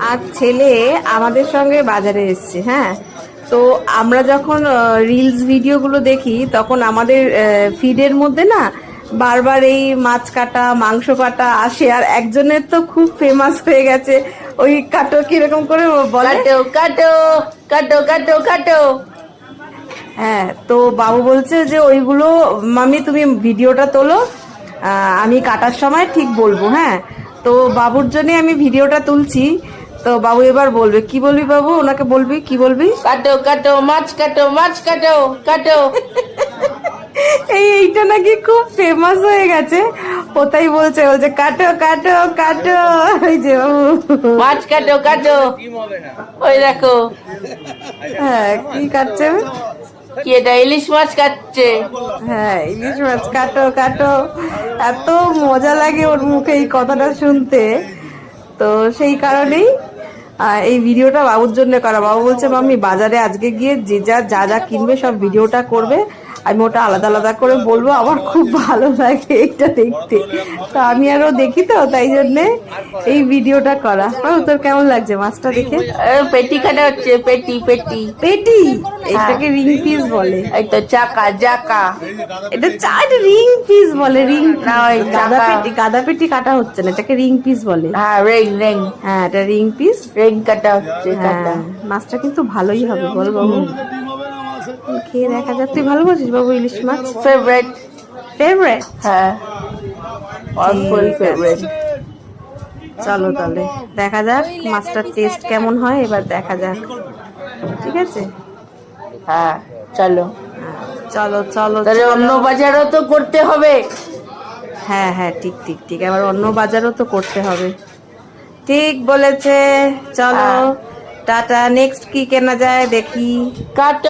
আর ছেলে আমাদের সঙ্গে বাজারে এসছে। হ্যাঁ, তো আমরা যখন রিলস ভিডিওগুলো দেখি তখন আমাদের ফিডের মধ্যে না বারবার এই মাছ কাটা মাংস কাটা আসে। আর একজনের তো খুব ফেমাস হয়ে গেছে ওই কাটো, কিরকম করে বলে, কাটো কাটো কাটো কাটো কাটো। হ্যাঁ, তো বাবু বলছে যে ওইগুলো মাম্মি তুমি ভিডিওটা তোলো, আমি কাটার সময় ঠিক বলবো। হ্যাঁ, তো বাবুর জন্য আমি ভিডিওটা তুলছি। তো বাবু এবার বলবে, কি বলবি বাবু, ওনাকে বলবি, কি বলবি? কাটো কাটো মাছ কাটো মাছ কাটো কাটো। এইটা নাকি খুব ফেমাস হয়ে গেছে, ওটাই বলছে বলছে কাটো কাটো কাটো। ওই যে বাবু মাছ কাটো কাটো। ওই দেখো হ্যাঁ, কি কাটছে? কি এটা ইলিশ মাছ কাটছে। হ্যাঁ, ইলিশ মাছ কাটো কাটো। এত মজা লাগে ওর মুখে এই কথাটা শুনতে। তো সেই কারণেই এই ভিডিওটা বাবুর জন্য করা। বাবু বলছে মাম্মি বাজারে আজকে গিয়ে যে যা যা যা কিনবে সব ভিডিওটা করবে, আমি ওটা আলাদা আলাদা করে বলবো। আমার খুব ভালো লাগে এটা দেখতে, তো আমি আরো দেখি, তো তাই জন্যে এই ভিডিওটা করা। বাবু তোর কেমন লাগছে মাছটা দেখে? পেটি কাটা হচ্ছে, পেটি পেটি পেটি, এটাকে রিং পিস বলে। এই তো চাকা চাকা। এটা রিং পিস বলে, রিং না, ওই গাদা পেটি কাটা হচ্ছে না, এটাকে রিং পিস বলে। হ্যাঁ রিং রিং। হ্যাঁ, এটা রিং পিস। রিং কাটা হচ্ছে কাটা। হ্যাঁ, মাছটা কিন্তু ভালোই হবে বল বাবু, খেয়ে দেখা যাক। তুই ভালোবাসিস বাবু ইলিশ মাছ? ফেভারিট। ফেভারিট? হ্যাঁ ফুল ফেভারিট। চলো তাহলে দেখা যাক মাছটার টেস্ট কেমন হয়, এবার দেখা যাক। ঠিক আছে, হ্যাঁ চলো চলো চলো তাহলে অন্য বাজারও তো করতে হবে। হ্যাঁ হ্যাঁ, ঠিক ঠিক ঠিক, এবার অন্য বাজারও তো করতে হবে। ঠিক বলেছে। চলো টাটা, নেক্সট কি কেনা যায় দেখি। কাটো।